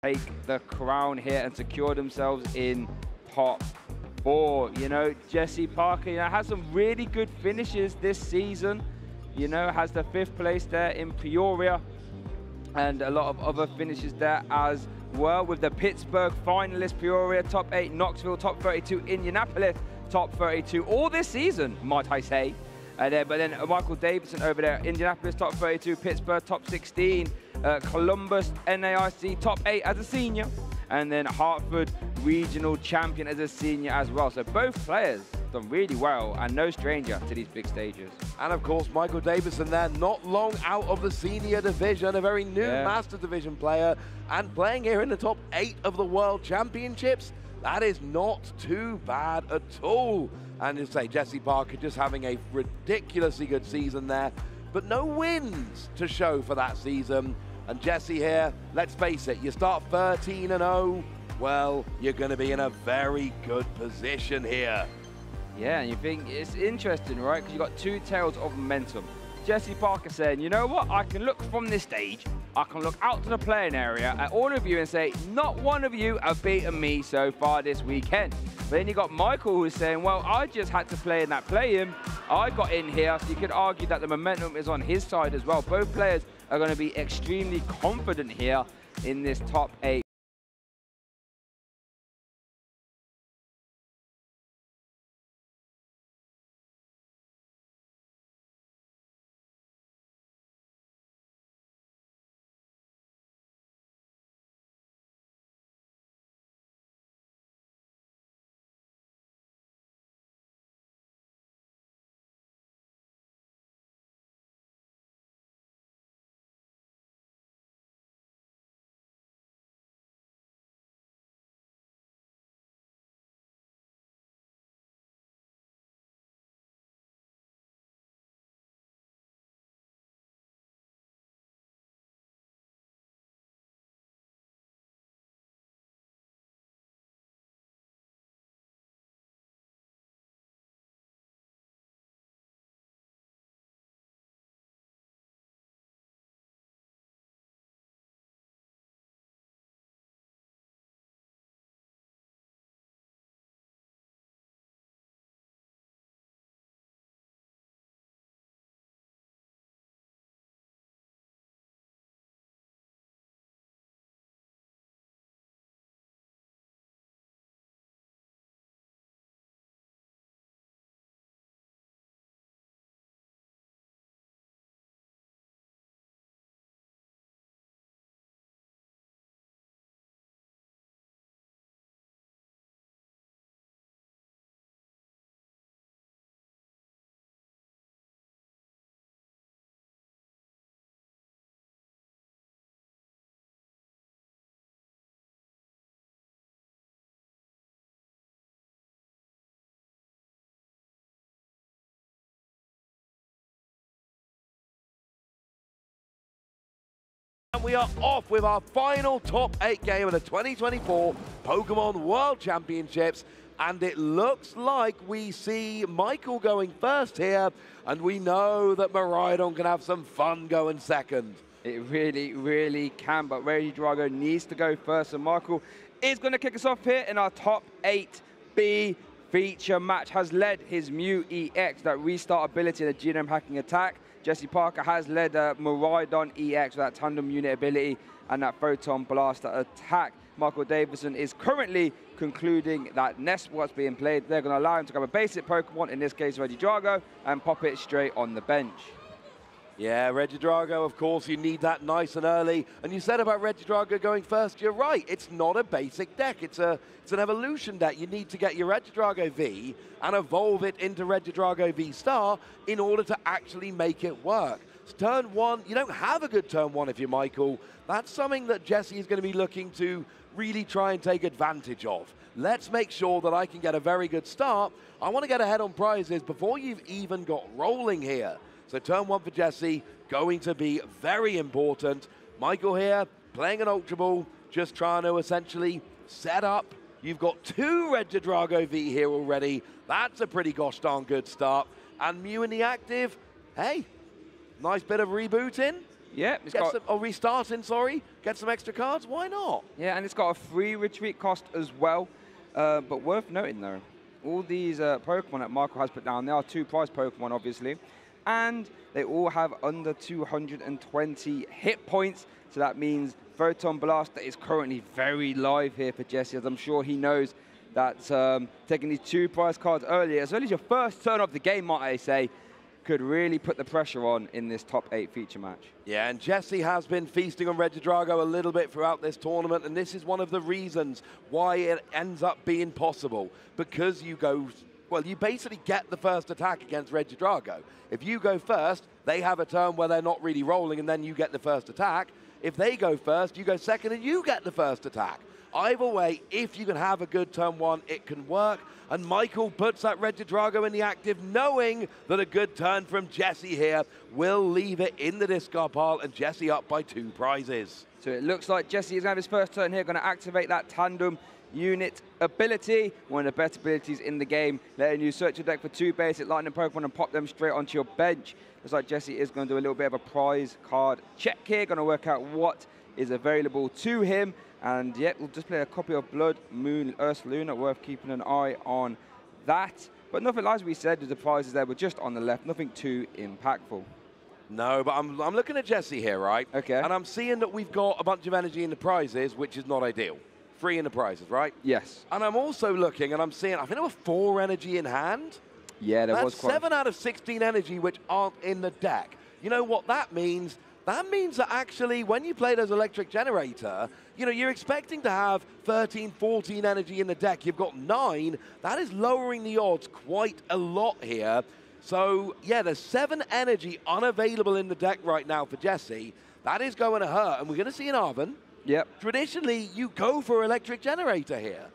take the crown here and secure themselves in top 4. You know, Jesse Parker, has some really good finishes this season. Has the 5th place there in Peoria and a lot of other finishes there as well, with the Pittsburgh finalist, Peoria, top 8, Knoxville, top 32, Indianapolis, top 32, all this season, might I say. But then Michael Davidson over there, Indianapolis, top 32, Pittsburgh, top 16, Columbus, NAIC, top 8 as a senior, and then Hartford, regional champion as a senior as well. So both players done really well and no stranger to these big stages. And of course, Michael Davidson there, not long out of the senior division, a very new Master Division player, and playing here in the top 8 of the World Championships. That is not too bad at all. And to say, Jesse Parker just having a ridiculously good season there, but no wins to show for that season. And Jesse here, let's face it, you start 13-0, well, you're going to be in a very good position here. Yeah, and you think it's interesting, right? Because you've got two tales of momentum. Jesse Parker saying, you know what, I can look from this stage, I can look out to the playing area at all of you and say, not one of you have beaten me so far this weekend. But then you got Michael who's saying, well, I just had to play in that play-in. I got in here, so you could argue that the momentum is on his side as well. Both players are going to be extremely confident here in this top 8. And we are off with our final top 8 game of the 2024 Pokemon World Championships. And it looks like we see Michael going first here. And we know that Miraidon can have some fun going second. It really, really can. But Regidrago needs to go first. And Michael is going to kick us off here in our top 8B feature match. Has led his Mew EX, that restart ability and a genome hacking attack. Jesse Parker has led Miraidon EX with that tandem unit ability and that photon blaster attack. Michael Davidson is currently concluding that nest what's being played. They're going to allow him to grab a basic Pokemon, in this case Regidrago, and pop it straight on the bench. Yeah, Regidrago, of course, you need that nice and early. And you said about Regidrago going first, you're right. It's not a basic deck. It's an evolution deck. You need to get your Regidrago V and evolve it into Regidrago V Star in order to actually make it work. So turn 1, you don't have a good turn 1 if you're Michael. That's something that Jesse is going to be looking to really try and take advantage of. Let's make sure that I can get a very good start. I want to get ahead on prizes before you've even got rolling here. So turn 1 for Jesse, going to be very important. Michael here, playing an Ultra Ball, just trying to essentially set up. You've got 2 Regidrago V here already. That's a pretty gosh darn good start. And Mew in the active, hey, nice bit of rebooting. Yeah, it's got restarting, sorry. Get some extra cards, why not? Yeah, and it's got a free retreat cost as well. But worth noting though, all these Pokemon that Michael has put down, they are 2-prize Pokemon obviously, and they all have under 220 hit points. So that means Photon Blaster is currently very live here for Jesse, as I'm sure he knows that taking these 2-prize cards early as your first turn of the game, might I say, could really put the pressure on in this top 8 feature match. Yeah, and Jesse has been feasting on Regidrago a little bit throughout this tournament, and this is one of the reasons why it ends up being possible. Because you basically get the first attack against Regidrago. If you go first, they have a turn where they're not really rolling, and then you get the first attack. If they go first, you go second, and you get the first attack. Either way, if you can have a good turn 1, it can work. And Michael puts that Regidrago in the active, knowing that a good turn from Jesse here will leave it in the discard pile, and Jesse up by 2 prizes. So it looks like Jesse is going to have his first turn here, going to activate that tandem unit ability, one of the best abilities in the game, letting you search your deck for 2 basic lightning Pokemon and pop them straight onto your bench. Looks like Jesse is going to do a little bit of a prize card check here, going to work out what is available to him. And yeah, we'll just play a copy of Blood Moon Ursaluna, worth keeping an eye on that. But nothing, as we said, the prizes there were just on the left, nothing too impactful. No, but I'm looking at Jesse here, right? Okay. And I'm seeing that we've got a bunch of energy in the prizes, which is not ideal. 3 in the prizes, right? Yes. And I'm also looking, and I'm seeing, I think there were 4 energy in hand. Yeah, there was quite. 7 out of 16 energy which aren't in the deck. You know what that means? That means that actually when you play those electric generator, you know, you're expecting to have 13, 14 energy in the deck. You've got 9. That is lowering the odds quite a lot here. So, yeah, there's 7 energy unavailable in the deck right now for Jesse. That is going to hurt, and we're going to see an Arven. Yep. Traditionally, you go for electric generator here,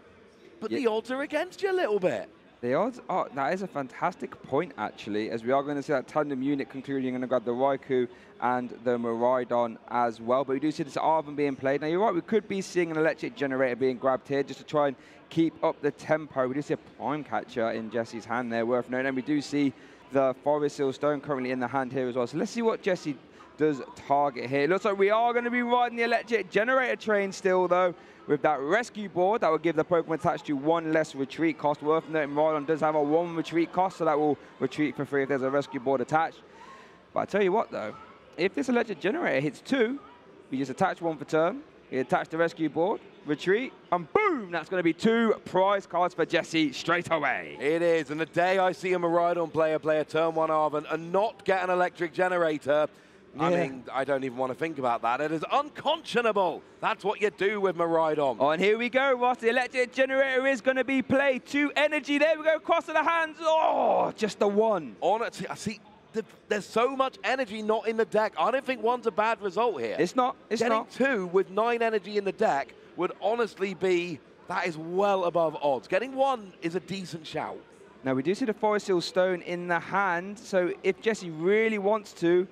but the odds are against you a little bit. The odds are, that is a fantastic point, actually, as we are going to see that tandem unit concluding. Going to grab the Raikou and the Miraidon as well. But we do see this Arven being played. Now, you're right, we could be seeing an electric generator being grabbed here just to try and keep up the tempo. We do see a Prime Catcher in Jesse's hand there, worth noting. And we do see the Forest Seal Stone currently in the hand here as well. So let's see what Jesse does target here. It looks like we are going to be riding the electric generator train still, though, with that rescue board that will give the Pokemon attached to 1 less retreat cost. Worth noting, Miraidon does have a 1 retreat cost, so that will retreat for free if there's a rescue board attached. But I tell you what, though, if this electric generator hits 2, we just attach 1 for turn, you attach the rescue board, retreat, and boom, that's going to be 2 prize cards for Jesse straight away. It is, and the day I see a Miraidon player play a turn 1 Arven and not get an electric generator, I mean, I don't even want to think about that. It is unconscionable. That's what you do with Miraidon. Oh, and here we go, Ross. The electric generator is going to be played. 2 energy. There we go, cross of the hands. Oh, just the 1. I see, there's so much energy not in the deck. I don't think 1's a bad result here. It's not. It's not. Getting 2 with 9 energy in the deck would honestly be, that is well above odds. Getting 1 is a decent shout. Now, we do see the Forest Seal Stone in the hand. So if Jesse really wants to,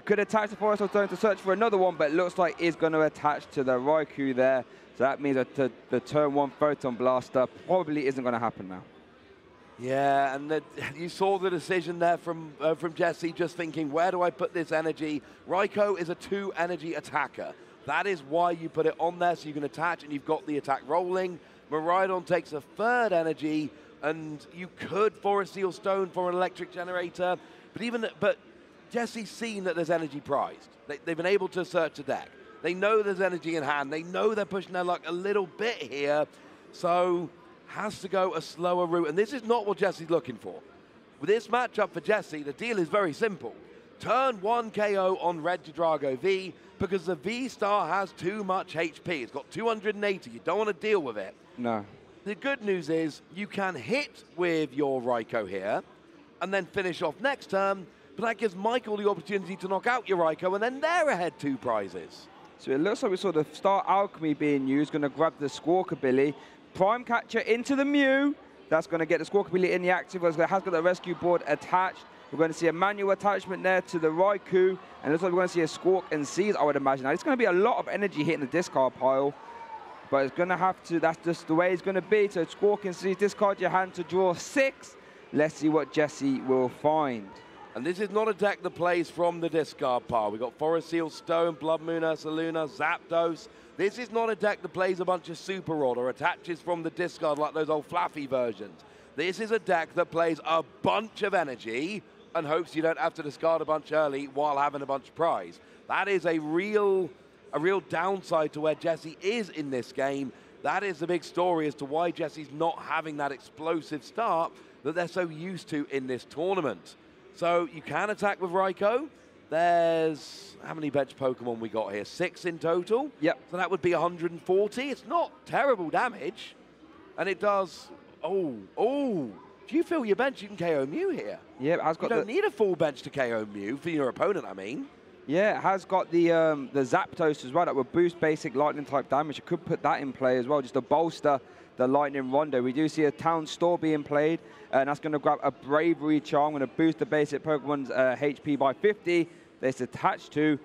could attach the Forest Seal Stone to search for another one, but it looks like he's going to attach to the Raikou there. So that means that the turn 1 Photon Blaster probably isn't going to happen now. Yeah, and you saw the decision there from Jesse, just thinking, where do I put this energy? Raikou is a 2 energy attacker. That is why you put it on there, so you can attach, and you've got the attack rolling. Miraidon takes a 3rd energy, and you could Forest Seal Stone for an electric generator, but Jesse's seen that there's energy prized. They've been able to search the deck. They know there's energy in hand. They know they're pushing their luck a little bit here, so has to go a slower route. And this is not what Jesse's looking for. With this matchup for Jesse, the deal is very simple. Turn 1 KO on Regidrago V, because the V-Star has too much HP. It's got 280. You don't want to deal with it. No. The good news is you can hit with your Raikou here and then finish off next turn, but that gives Michael the opportunity to knock out your Raikou, and then they're ahead 2 prizes. So it looks like we saw the Star Alchemy being used, going to grab the Squawkabilly. Prime Catcher into the Mew. That's going to get the Squawkabilly in the active, as it has got the rescue board attached. We're going to see a manual attachment there to the Raikou, and it looks like we're going to see a Squawk and Seize, I would imagine. Now, it's going to be a lot of energy hitting the discard pile, but it's going to have to, that's just the way it's going to be. So Squawk and Seize, discard your hand to draw 6. Let's see what Jesse will find. And this is not a deck that plays from the discard pile. We've got Forest Seal, Stone, Blood Moon, Ursaluna, Zapdos. This is not a deck that plays a bunch of Super Rod or attaches from the discard like those old fluffy versions. This is a deck that plays a bunch of energy and hopes you don't have to discard a bunch early while having a bunch of prize. That is a real downside to where Jesse is in this game. That is the big story as to why Jesse's not having that explosive start that they're so used to in this tournament. So you can attack with Raikou. There's, how many bench Pokemon we got here? 6 in total? Yep. So that would be 140. It's not terrible damage. And it does, if you fill your bench, you can KO Mew here. Yeah, it has got you don't need a full bench to KO Mew for your opponent, I mean. Yeah, it has got the Zapdos as well that will boost basic lightning type damage. You could put that in play as well, just to bolster the Lightning Rondo. We do see a Town Store being played, and that's going to grab a Bravery Charm, going to boost the basic Pokemon's HP by 50 that it's attached to.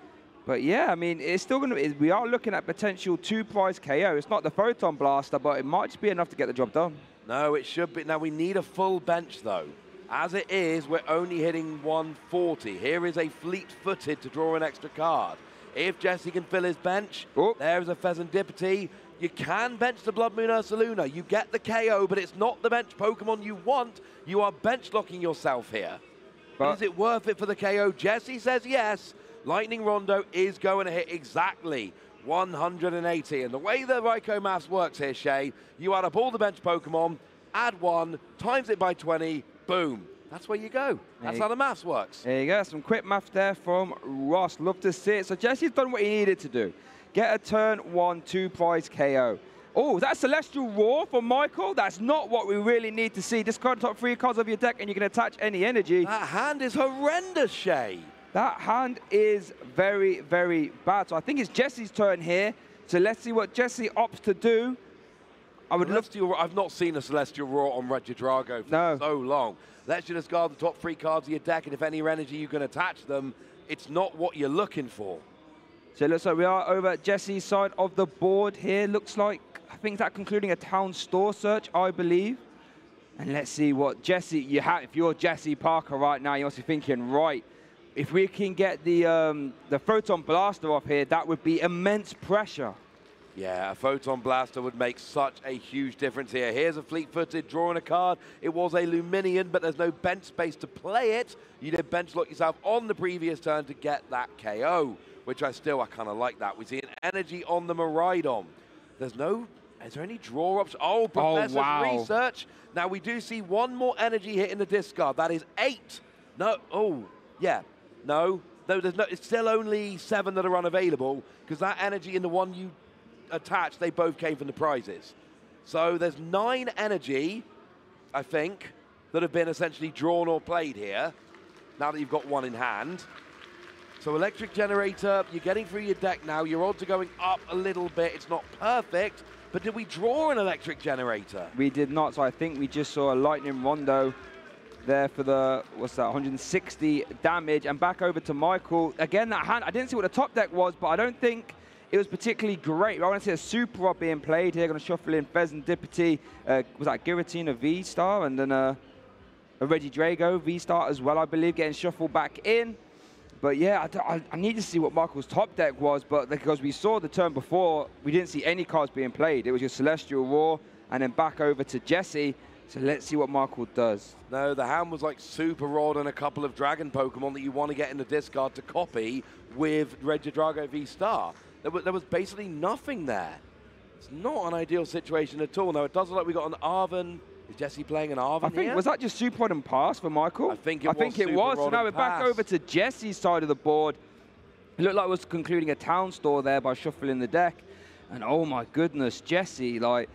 But yeah, I mean, it's still going to, we are looking at potential 2-prize KO. It's not the Photon Blaster, but it might just be enough to get the job done. No, it should be. Now, we need a full bench, though. As it is, we're only hitting 140. Here is a Fleet-Footed to draw an extra card. If Jesse can fill his bench, there's a Pheasantipity. You can bench the Blood Moon Ursaluna. You get the KO, but it's not the bench Pokemon you want. You are bench locking yourself here. But is it worth it for the KO? Jesse says yes. Lightning Rondo is going to hit exactly 180. And the way the Raikou maths works here, Shay, you add up all the bench Pokemon, add 1, times it by 20, boom. That's where you go. That's how the maths works. There you go. Some quick math there from Ross. Love to see it. So Jesse's done what he needed to do. Get a turn 1 2-prize KO. Oh, is that Celestial Roar for Michael? That's not what we really need to see. Discard the top 3 cards of your deck and you can attach any energy. That hand is horrendous, Shay. That hand is very, very bad. So I think it's Jesse's turn here. So let's see what Jesse opts to do. I would love to. I've not seen a Celestial Roar on Regidrago for so long. Let's you discard the top 3 cards of your deck, and if any energy you can attach them, it's not what you're looking for. So it looks like we are over at Jesse's side of the board here. Looks like, I think that concluding a Town Store search, I believe. And let's see what Jesse, if you're Jesse Parker right now, you're also thinking, right, if we can get the Photon Blaster off here, that would be immense pressure. Yeah, a Photon Blaster would make such a huge difference here. Here's a Fleet-Footed drawing a card. It was a Luminion, but there's no bench space to play it. You did bench lock yourself on the previous turn to get that KO, which I kind of like that. We see an energy on the Miraidon. Is there any draw option? Oh, Professor's Research. Now, we do see 1 more energy hit in the discard. That is 8. No, it's still only 7 that are unavailable, because that energy in the one you attached, they both came from the prizes. So there's 9 energy, I think, that have been essentially drawn or played here, now that you've got 1 in hand. So Electric Generator, you're getting through your deck now. Your odds are going up a little bit. It's not perfect, but did we draw an Electric Generator? We did not, so I think we just saw a Lightning Rondo there for the, 160 damage. And back over to Michael. Again, that hand, I didn't see what the top deck was, but I don't think it was particularly great. I want to see a Super Rod being played here. Going to shuffle in Pheasantipity. Was that Giratina V-Star? And then a Regidrago V-Star as well, I believe, getting shuffled back in. But yeah, I need to see what Michael's top deck was, but because we saw the turn before, we didn't see any cards being played. It was just Celestial Roar, and then back over to Jesse. So let's see what Michael does. No, the hand was like Super Rod and a couple of Dragon Pokemon that you want to get in the discard to copy with Regidrago V-Star. There was basically nothing there. It's not an ideal situation at all. Now, it does look like we got an Arven. Is Jesse playing an Arven here? Was that just Super Rod and Pass for Michael? I think it was. So now we're back over to Jesse's side of the board. It looked like it was concluding a Town Store there by shuffling the deck. And oh my goodness, Jesse, like,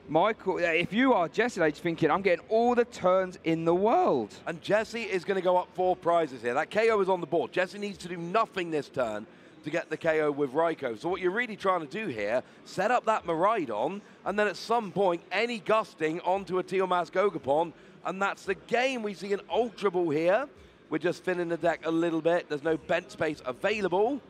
Michael, if you are Jesse, like, thinking, I'm getting all the turns in the world. And Jesse is going to go up 4 prizes here. That KO is on the board. Jesse needs to do nothing this turn to get the KO with Raikou. So what you're really trying to do here, set up that Miraidon, and then at some point, any gusting onto a Teal'c Gogapon, and that's the game. We see an Ultra Ball here. We're just thinning the deck a little bit. There's no bench space available,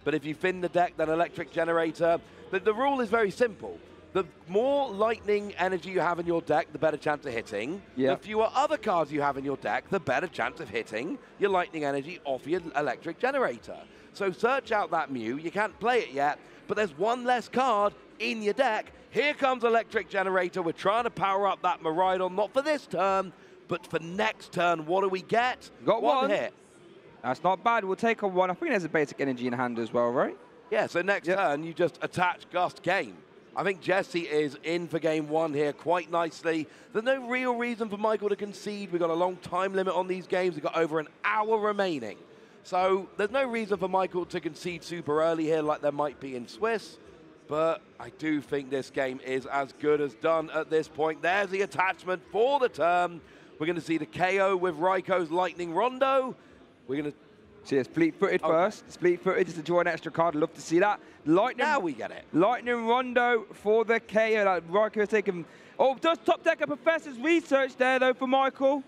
but if you thin the deck, then Electric Generator. The rule is very simple. the more lightning energy you have in your deck, the better chance of hitting. Yep. The fewer other cards you have in your deck, the better chance of hitting your lightning energy off your electric generator. So search out that Mew. You can't play it yet, but there's one less card in your deck. Here comes electric generator. We're trying to power up that Miraidon, not for this turn, but for next turn. What do we get? Got one hit. That's not bad. We'll take a 1. I think there's a basic energy in hand as well, right? Yeah, so next turn, you just attach Gust game. I think Jesse is in for game 1 here quite nicely. There's no real reason for Michael to concede. We've got a long time limit on these games. We've got over an hour remaining. So there's no reason for Michael to concede super early here like there might be in Swiss. But I do think this game is as good as done at this point. There's the attachment for the turn. We're going to see the KO with Raico's Lightning Rondo. We're going to see it's fleet-footed first. Fleet-footed just to draw an extra card. Love to see that. Lightning. Now we get it. Lightning Rondo for the KO. Like Raico taking. Oh, does Top Decker Professor's research there though for Michael?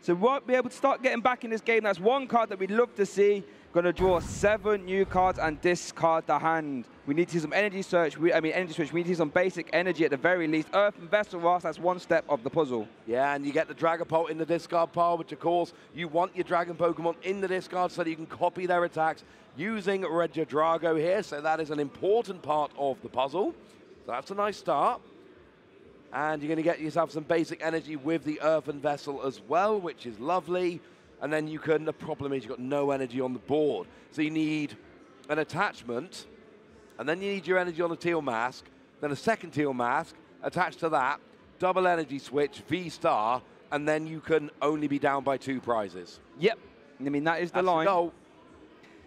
So won't be able to start getting back in this game. That's one card that we'd love to see. Going to draw 7 new cards and discard the hand. We need to see some energy search. Energy switch. We need to see some basic energy at the very least. Earth and Vessel Ross, that's one step of the puzzle. Yeah, and you get the Dragapult in the discard pile, which of course you want your Dragon Pokemon in the discard so that you can copy their attacks using Regidrago here. So that is an important part of the puzzle. So that's a nice start. And you're going to get yourself some basic energy with the Earthen Vessel as well, which is lovely. And then you can, the problem is you've got no energy on the board. So you need an attachment, and then you need your energy on the Teal Mask, then a second Teal Mask, attached to that, double energy switch, V-Star, and then you can only be down by 2 prizes. Yep. I mean, that is the line.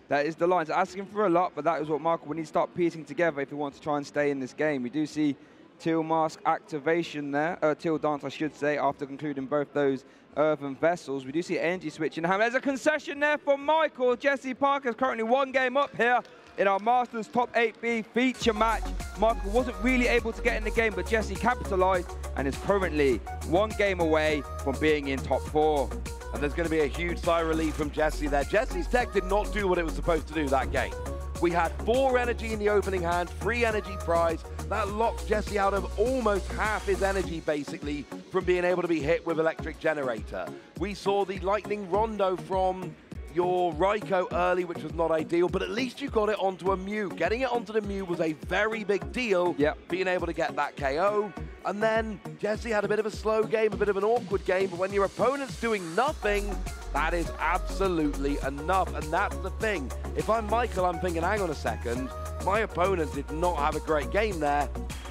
That is the line. It's asking for a lot, but that is what Michael will need to start piecing together if he wants to try and stay in this game. We do see Teal Mask activation there, Teal Dance, I should say, after concluding both those Earthen Vessels. We do see energy switch in hand. There's a concession there for Michael. Jesse Parker is currently 1 game up here in our Masters Top 8B feature match. Michael wasn't really able to get in the game, but Jesse capitalized and is currently 1 game away from being in top 4. And there's going to be a huge sigh of relief from Jesse there. Jesse's deck did not do what it was supposed to do that game. We had 4 energy in the opening hand, 3 energy prize. That locked Jesse out of almost half his energy, basically, from being able to be hit with Electric Generator. We saw the Lightning Rondo from your Raico early, which was not ideal, but at least you got it onto a Mew. Getting it onto the Mew was a very big deal, being able to get that KO. And then Jesse had a bit of a slow game, a bit of an awkward game, but when your opponent's doing nothing, that is absolutely enough. And that's the thing. If I'm Michael, I'm thinking, hang on a second, my opponent did not have a great game there.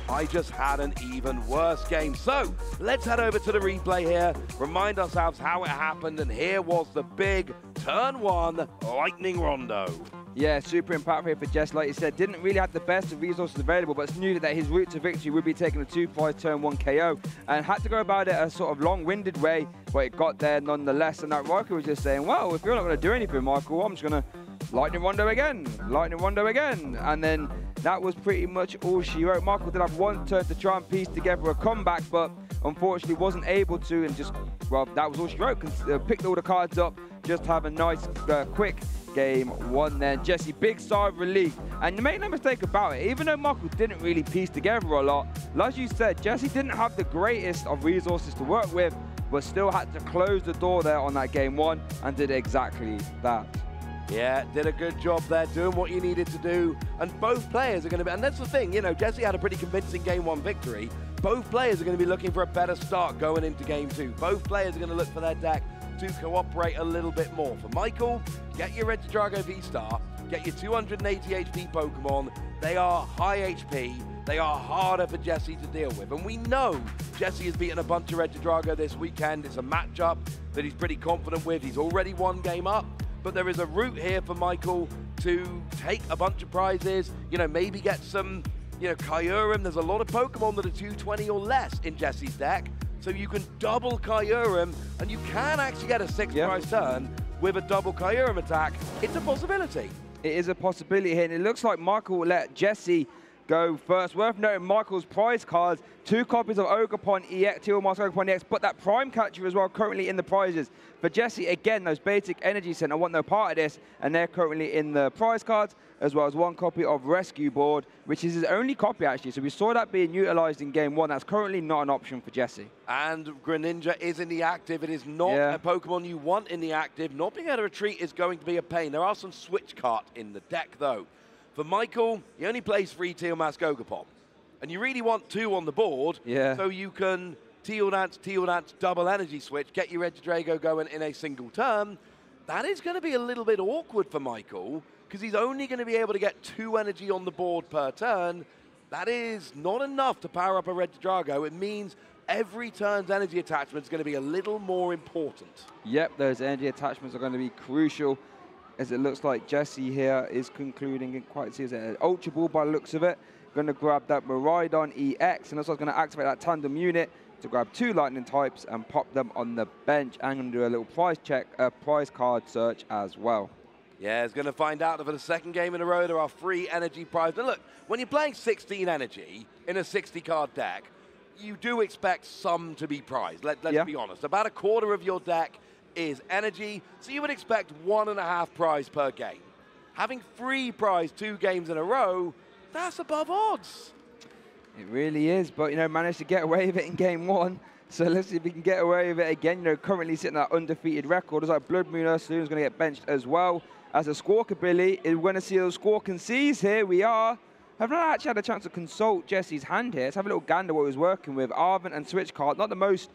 I just had an even worse game. So let's head over to the replay here, remind ourselves how it happened, and here was the big turn 1 Lightning Rondo. Yeah, super impactful here for Jess. Like you said, didn't really have the best of resources available, but knew that his route to victory would be taking a 2-prize turn 1 KO, and had to go about it a sort of long-winded way, but it got there nonetheless. And that Raico was just saying, well, if you're not going to do anything, Michael, I'm just going to Lightning Rondo again, Lightning Rondo again. And then that was pretty much all she wrote. Michael did have 1 turn to try and piece together a comeback, but unfortunately wasn't able to, and just, well, that was all she wrote. Picked all the cards up, just have a nice, quick game 1 then. Jesse, big sigh of relief. And make no mistake about it, even though Michael didn't really piece together a lot, like you said, Jesse didn't have the greatest of resources to work with, but still had to close the door there on that game 1 and did exactly that. Yeah, did a good job there, doing what you needed to do. And both players are going to be, and that's the thing, you know, Jesse had a pretty convincing game 1 victory. Both players are going to be looking for a better start going into game 2. Both players are going to look for their deck to cooperate a little bit more. For Michael, get your Regidrago V-Star, get your 280 HP Pokemon. They are high HP. They are harder for Jesse to deal with. And we know Jesse has beaten a bunch of Regidrago this weekend. It's a matchup that he's pretty confident with. He's already 1 game up. But there is a route here for Michael to take a bunch of prizes, you know, maybe get some, you know, Kyurem. There's a lot of Pokemon that are 220 or less in Jesse's deck. So you can double Kyurem, and you can actually get a 6-prize turn with a double Kyurem attack. It's a possibility. It is a possibility here, and it looks like Michael will let Jesse go first. Worth noting, Michael's prize cards, 2 copies of Ogerpon EX, 2 Master Ogerpon EX, but that Prime Catcher as well, currently in the prizes. For Jesse, again, those basic Energy Center want no part of this, and they're currently in the prize cards, as well as 1 copy of Rescue Board, which is his only copy, actually. So we saw that being utilized in Game 1. That's currently not an option for Jesse. And Greninja is in the active. It is not a Pokemon you want in the active. Not being able to retreat is going to be a pain. There are some Switch Cart in the deck, though. For Michael, he only plays 3 Teal Mask Ogerpon. And you really want 2 on the board, so you can Teal Dance, double energy switch, get your Regidrago going in a single turn. That is going to be a little bit awkward for Michael, because he's only going to be able to get 2 energy on the board per turn. That is not enough to power up a Regidrago. It means every turn's energy attachment is going to be a little more important. Yep, those energy attachments are going to be crucial, as it looks like Jesse here is concluding it quite seriously. An Ultra Ball by the looks of it. Going to grab that Miraidon EX, and also going to activate that Tandem unit to grab 2 Lightning types and pop them on the bench. And going to do a little prize check, prize card search as well. Yeah, it's going to find out that for the 2nd game in a row, there are 3 energy prizes. And look, when you're playing 16 energy in a 60-card deck, you do expect some to be prized. Let's be honest. About a quarter of your deck is energy, so you would expect 1.5 prize per game. Having 3 prize 2 games in a row, that's above odds. It really is, but, you know, managed to get away with it in Game 1. So let's see if we can get away with it again. You know, currently sitting at undefeated record. It's like Blood Moon Ursaluna is going to get benched as well. As a Squawkabilly, we're going to see those Squawk and Seas here. We are. I've not actually had a chance to consult Jesse's hand here. Let's have a little gander what he was working with. Arvin and Switch Card, not the most,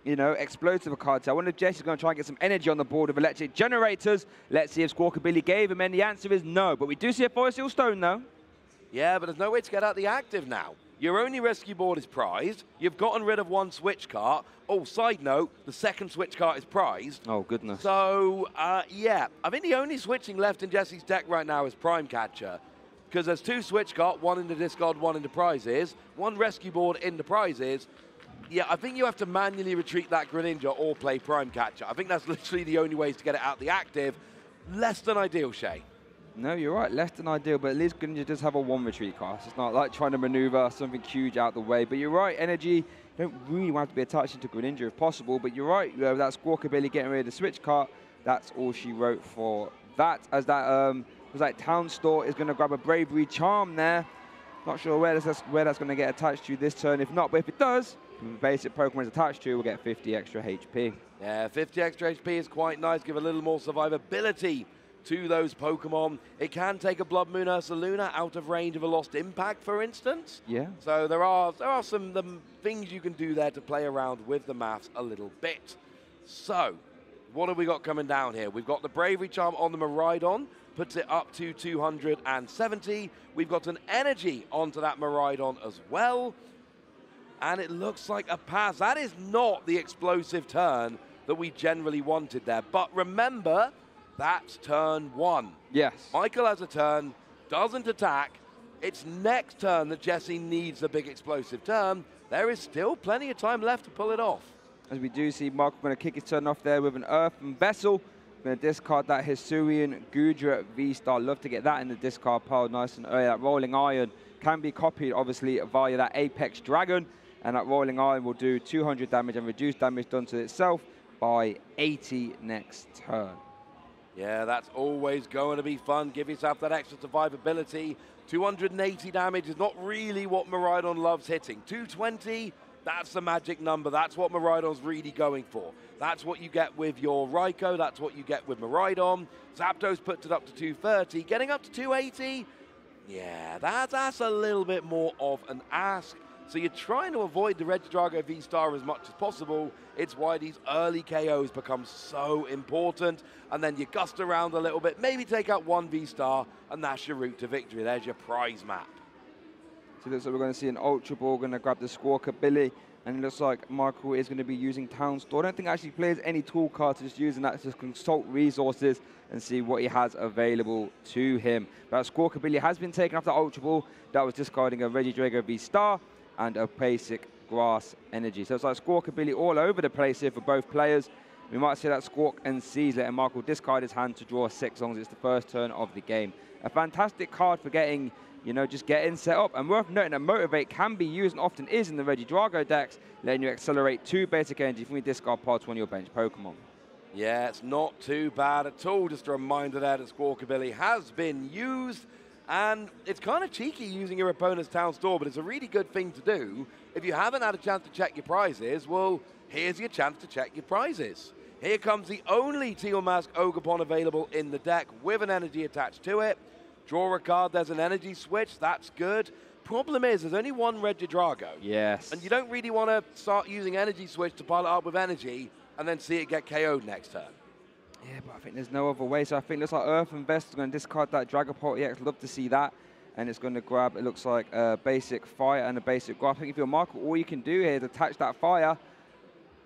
you know, explosive cards. I wonder if Jesse's going to try and get some energy on the board of electric generators. Let's see if Squawkabilly gave him, and the answer is no. But we do see a Forest Seal Stone, though. Yeah, but there's no way to get out the active now. Your only rescue board is prized. You've gotten rid of 1 switch cart. Oh, side note, the 2nd switch cart is prized. Oh, goodness. So, yeah, I think the only switching left in Jesse's deck right now is Prime Catcher, because there's 2 switch cart, 1 in the discard, 1 in the prizes, 1 rescue board in the prizes. Yeah, I think you have to manually retreat that Greninja or play Prime Catcher. I think that's literally the only ways to get it out the active. Less than ideal, Shay. No, you're right, less than ideal, but at least Greninja does have a 1 retreat cast. It's not like trying to maneuver something huge out the way. But you're right, energy, don't really want to be attached into Greninja if possible, but you're right, that Squawkabilly getting rid of the switch cart, that's all she wrote for that. As that was like Town Store is going to grab a Bravery Charm there. Not sure where that's going to get attached to this turn. If not, but if it does, the basic Pokemon is attached to, we'll get 50 extra HP. Yeah, 50 extra HP is quite nice. Give a little more survivability to those Pokemon. It can take a Blood Moon Ursaluna out of range of a Lost Impact, for instance. Yeah. So there are some things you can do there to play around with the maths a little bit. So, what have we got coming down here? We've got the Bravery Charm on the Miraidon, puts it up to 270. We've got an energy onto that Miraidon as well. And it looks like a pass. That is not the explosive turn that we generally wanted there. But remember, that's turn 1. Yes. Michael has a turn, doesn't attack. It's next turn that Jesse needs a big explosive turn. There is still plenty of time left to pull it off. As we do see Michael going to kick his turn off there with an Earthen Vessel. Going to discard that Hisuian Gudra V-Star. Love to get that in the discard pile nice and early. That Rolling Iron can be copied, obviously, via that Apex Dragon. And that Rolling Iron will do 200 damage and reduce damage done to itself by 80 next turn. Yeah, that's always going to be fun. Give yourself that extra survivability. 280 damage is not really what Miraidon loves hitting. 220, that's the magic number. That's what Miraidon's really going for. That's what you get with your Raikou. That's what you get with Miraidon. Zapdos puts it up to 230. Getting up to 280, yeah, that's a little bit more of an ask. So you're trying to avoid the Regidrago V-Star as much as possible. It's why these early KOs become so important. And then you gust around a little bit, maybe take out 1 V-Star, and that's your route to victory. There's your prize map. So it looks like we're going to see an Ultra Ball going to grab the Squawkabilly. And it looks like Michael is going to be using Town Store. I don't think actually plays any tool cards, just using that to consult resources and see what he has available to him. But Squawkabilly has been taken off the Ultra Ball. That was discarding a Regidrago V-Star and a basic Grass Energy. So it's like Squawkabilly all over the place here for both players. We might see that Squawk and Seize, letting Michael discard his hand to draw 6 as long as it's the first turn of the game. A fantastic card for getting, you know, just getting set up. And worth noting that Motivate can be used and often is in the Regidrago decks, letting you accelerate 2 basic energy from your discard pile to one of your bench Pokemon. Yeah, it's not too bad at all. Just a reminder there that Squawkabilly has been used. And it's kind of cheeky using your opponent's town store, but it's a really good thing to do. If you haven't had a chance to check your prizes, well, here's your chance to check your prizes. Here comes the only Teal Mask Ogerpon available in the deck with an energy attached to it. Draw a card, there's an energy switch, that's good. Problem is, there's only one Regidrago. Yes. And you don't really want to start using energy switch to pile it up with energy and then see it get KO'd next turn. Yeah, but I think there's no other way. So I think it looks like Earth Invest is going to discard that Dragapult EX. Love to see that. And it's going to grab, it looks like a basic fire and a basic grass. I think if you're Michael, all you can do here is attach that fire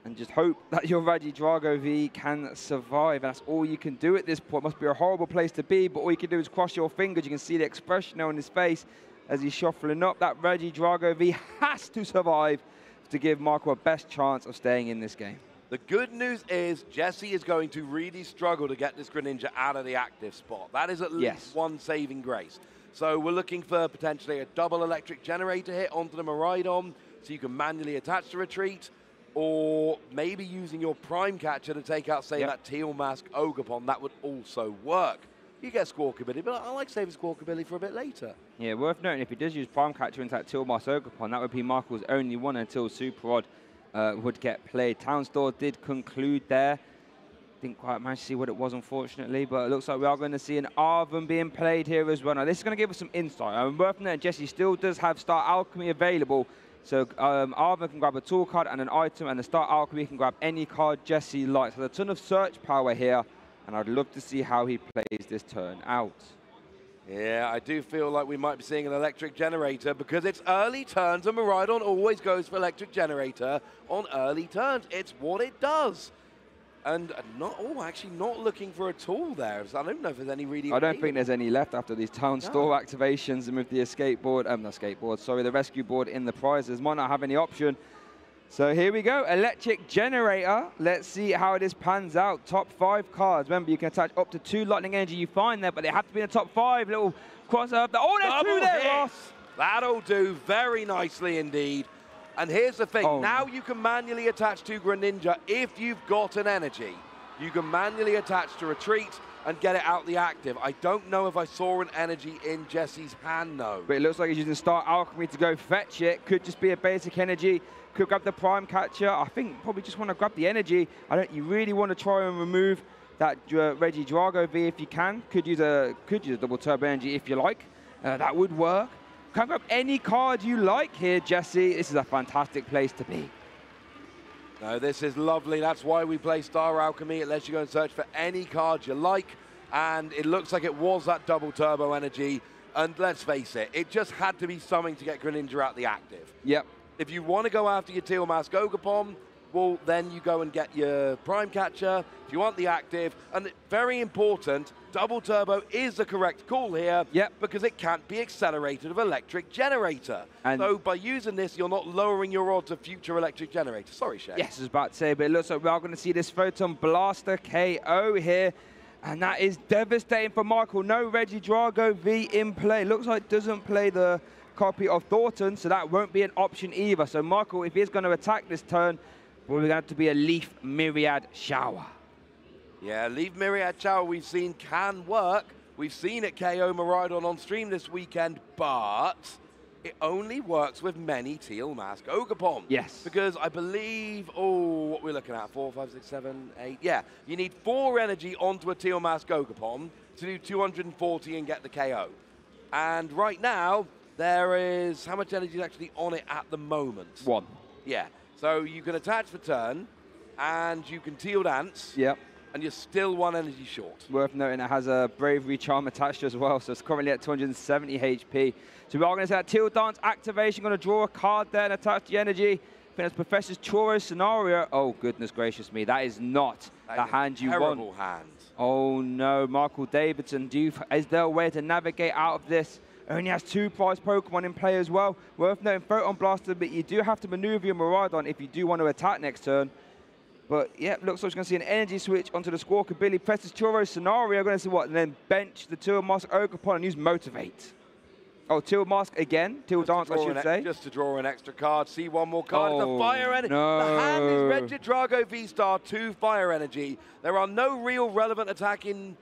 and just hope that your Regidrago V can survive. And that's all you can do at this point. Must be a horrible place to be, but all you can do is cross your fingers. You can see the expression now on his face as he's shuffling up. That Regidrago V has to survive to give Michael a best chance of staying in this game. The good news is Jesse is going to really struggle to get this Greninja out of the active spot. That is at least one saving grace. So we're looking for potentially a double electric generator hit onto the Miraidon so you can manually attach the retreat, or maybe using your Prime Catcher to take out, say, that Teal Mask Ogerpon. That would also work. You get Squawkabilly, but I like saving Squawkabilly for a bit later. Yeah, worth noting, if he does use Prime Catcher into that Teal Mask Ogerpon, that would be Michael's only one until Super Rod would get played. Town Store did conclude there. Didn't quite manage to see what it was, unfortunately, but it looks like we are going to see an Arven being played here as well. Now, this is going to give us some insight. Worth noting, Jesse still does have Star Alchemy available, so Arven can grab a tool card and an item, and the Star Alchemy can grab any card Jesse likes. There's a ton of search power here, and I'd love to see how he plays this turn out. Yeah, I do feel like we might be seeing an electric generator because it's early turns and Miraidon always goes for electric generator on early turns. It's what it does. And actually not looking for a tool there. So I don't know if there's any really... I don't think there's any left after these town store activations, and with the the rescue board in the prizes. Might not have any option. So here we go, electric generator. Let's see how this pans out. Top 5 cards. Remember, you can attach up to 2 lightning energy you find there, but they have to be in the top 5. Little crossover. Oh, there's 2 there, Ross. That'll do very nicely indeed. And here's the thing. Now you can manually attach to Greninja if you've got an energy. You can manually attach to retreat and get it out the active. I don't know if I saw an energy in Jesse's hand, though. But it looks like he's using Star Alchemy to go fetch it. Could just be a basic energy. Could grab the Prime Catcher. I think probably just want to grab the energy. You really want to try and remove that Regidrago V if you can. Could use a double turbo energy if you like. That would work. Can grab any card you like here, Jesse. This is a fantastic place to be. No, this is lovely. That's why we play Star Alchemy. It lets you go and search for any card you like. And it looks like it was that double turbo energy. And let's face it, it just had to be something to get Greninja out the active. Yep. If you want to go after your Teal Mask Ogerpon, well, then you go and get your Prime Catcher. If you want the active, and very important, double turbo is the correct call here. Yep. Because it can't be accelerated with electric generator. And so by using this, you're not lowering your odds of future electric generator. Sorry, Shay. Yes, I was about to say, but it looks like we are going to see this Photon Blaster KO here. And that is devastating for Michael. No Regidrago V in play. Looks like doesn't play the copy of Thornton, so that won't be an option either. So Michael, if he's going to attack this turn, well, we're going to have to be a Leaf Myriad Shower. Yeah, Leaf Myriad Shower we've seen can work. We've seen it KO Miraidon on stream this weekend, but it only works with many Teal Mask Ogerpon. Yes. Because I believe, what we're looking at, 4, 5, 6, 7, 8. Yeah, you need 4 energy onto a Teal Mask Ogerpon to do 240 and get the KO. And right now, there is, how much energy is actually on it at the moment? 1. Yeah. So you can attach for turn, and you can Teal Dance. Yep. And you're still 1 energy short. Worth noting it has a Bravery Charm attached as well, so it's currently at 270 HP. So we are going to say that Teal Dance activation, going to draw a card there and attach the energy. I think that's Professor Churro's scenario. Oh, goodness gracious me. That is not the hand you want. Terrible hand. Oh, no. Michael Davidson, is there a way to navigate out of this? Only has 2 prize Pokemon in play as well. Worth noting, Photon Blaster, but you do have to maneuver your Miraidon if you do want to attack next turn. But yeah, looks like we're going to see an energy switch onto the Squawkabilly. Presses Churro scenario. Going to see what? And then bench the Teal Mask Ogerpon and use Motivate. Oh, Teal Mask again. Teal Dance, I should say. Just to draw an extra card. See one more card. Oh, it's a fire energy. no. The hand is Regidrago V-Star 2 fire energy. There are no real relevant attacking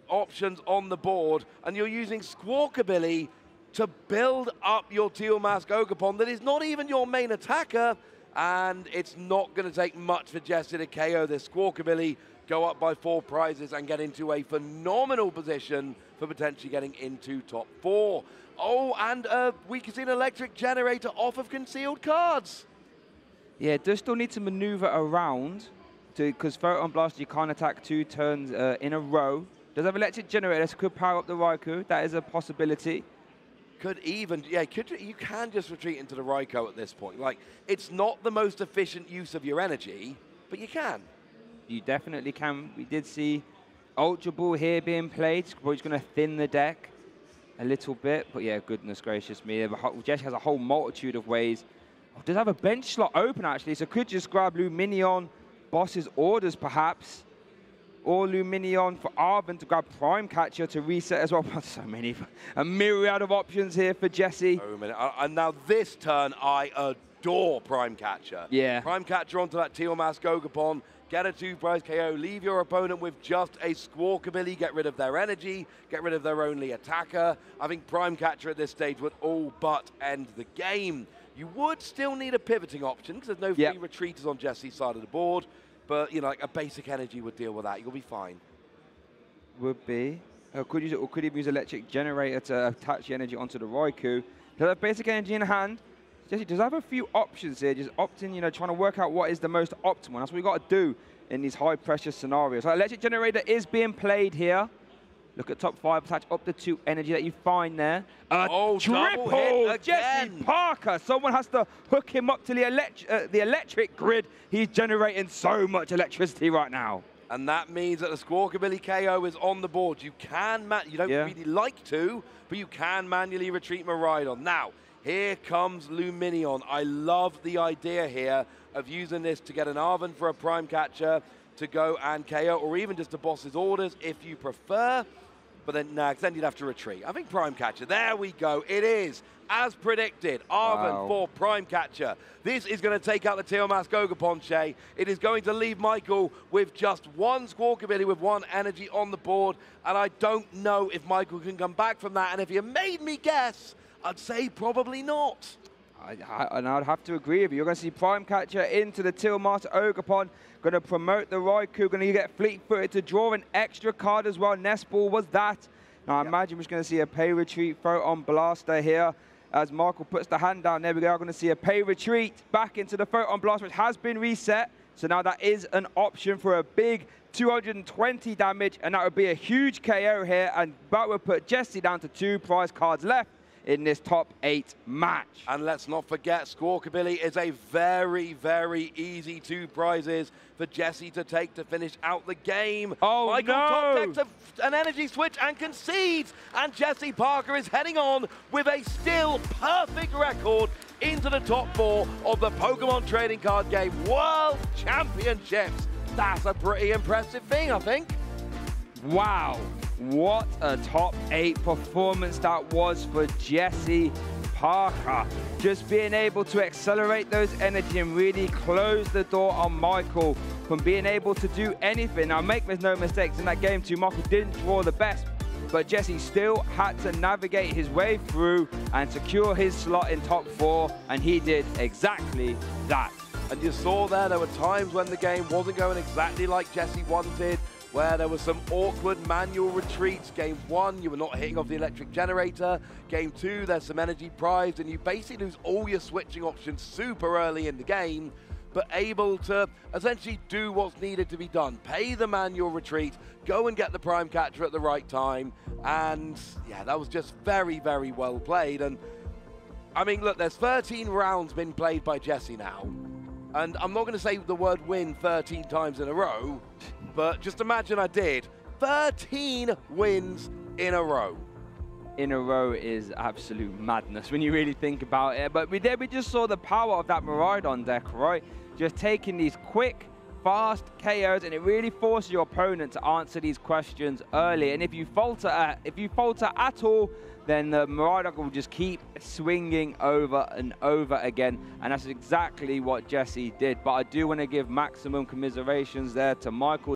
options on the board, and you're using Squawkabilly to build up your Teal Mask Ogerpon that is not even your main attacker, and it's not going to take much for Jesse to KO this Squawkabilly, go up by 4 prizes, and get into a phenomenal position for potentially getting into top 4. Oh, and we can see an electric generator off of concealed cards. Yeah, it does still need to maneuver around, because Photon Blast, you can't attack 2 turns in a row. Does have electric generator, so could power up the Raikou. That is a possibility. Could even, yeah, you can just retreat into the Raikou at this point. Like, it's not the most efficient use of your energy, but you can. You definitely can. We did see Ultra Ball here being played. Probably going to thin the deck a little bit, but yeah, goodness gracious me. Jesse has a whole multitude of ways. Oh, does have a bench slot open, actually, so could just grab Luminion, Boss's Orders, perhaps. Or Luminion for Arven to grab Prime Catcher to reset as well. So many, a myriad of options here for Jesse. And now this turn, I adore Prime Catcher. Yeah. Prime Catcher onto that Teal Mask Ogerpon, get a 2-prize KO, leave your opponent with just a Squawkabilly, get rid of their energy, get rid of their only attacker. I think Prime Catcher at this stage would all but end the game. You would still need a pivoting option because there's no free retreaters on Jesse's side of the board. But, you know, like a basic energy would deal with that. You'll be fine. Would be. Could use it, or could even use electric generator to attach the energy onto the Raikou. Does have basic energy in hand. Jesse does have a few options here. Just opting, you know, trying to work out what is the most optimal. That's what we got to do in these high pressure scenarios. So electric generator is being played here. Look at top 5, attach up the 2 energy that you find there. Triple Jesse Parker. Someone has to hook him up to the electric grid. He's generating so much electricity right now. And that means that the Squawkabilly KO is on the board. You can, you don't really like to, but you can manually retreat Miraidon. Now, here comes Luminion. I love the idea here of using this to get an Arven for a Prime Catcher to go and KO, or even just a Boss's Orders if you prefer. But then, nah, because then you'd have to retreat. I think Prime Catcher, there we go. It is, as predicted, Arven for Prime Catcher. This is going to take out the Teal Mask Ogerpon, Shay. It is going to leave Michael with just 1 Squawkabilly with 1 energy on the board. And I don't know if Michael can come back from that. And if you made me guess, I'd say probably not. And I'd have to agree with you. You're going to see Prime Catcher into the Teal Mask Ogerpon. Going to promote the Raikou. Going to get fleet-footed to draw an extra card as well. Nest Ball was that. Now, I imagine we're just going to see a pay retreat Photon Blaster here. As Michael puts the hand down, there we go. I'm going to see a pay retreat back into the Photon Blaster, which has been reset. So now that is an option for a big 220 damage. And that would be a huge KO here. And that would put Jesse down to 2 prize cards left in this top 8 match. And let's not forget, Squawkabilly is a very, very easy 2 prizes for Jesse to take to finish out the game. Oh, Michael no! top decks an energy switch and concedes, and Jesse Parker is heading on with a still perfect record into the top 4 of the Pokemon Trading Card Game World Championships. That's a pretty impressive thing, I think. Wow. What a top 8 performance that was for Jesse Parker. Just being able to accelerate those energy and really close the door on Michael from being able to do anything. Now, make no mistakes, in that game too, Michael didn't draw the best, but Jesse still had to navigate his way through and secure his slot in top 4, and he did exactly that. And you saw there were times when the game wasn't going exactly like Jesse wanted, where there was some awkward manual retreats. Game 1, you were not hitting off the electric generator. Game 2, there's some energy prized, and you basically lose all your switching options super early in the game, but able to essentially do what's needed to be done. Pay the manual retreat, go and get the Prime Catcher at the right time, and yeah, that was just very, very well played. And I mean, look, there's 13 rounds been played by Jesse now, and I'm not going to say the word win 13 times in a row, but just imagine I did. 13 wins in a row. In a row is absolute madness when you really think about it. But we just saw the power of that Miraidon deck, right? Just taking these quick fast KOs, and it really forces your opponent to answer these questions early. And if you falter at all, then the Maraudon will just keep swinging over and over again, and that's exactly what Jesse did. But I do want to give maximum commiserations there to Michael.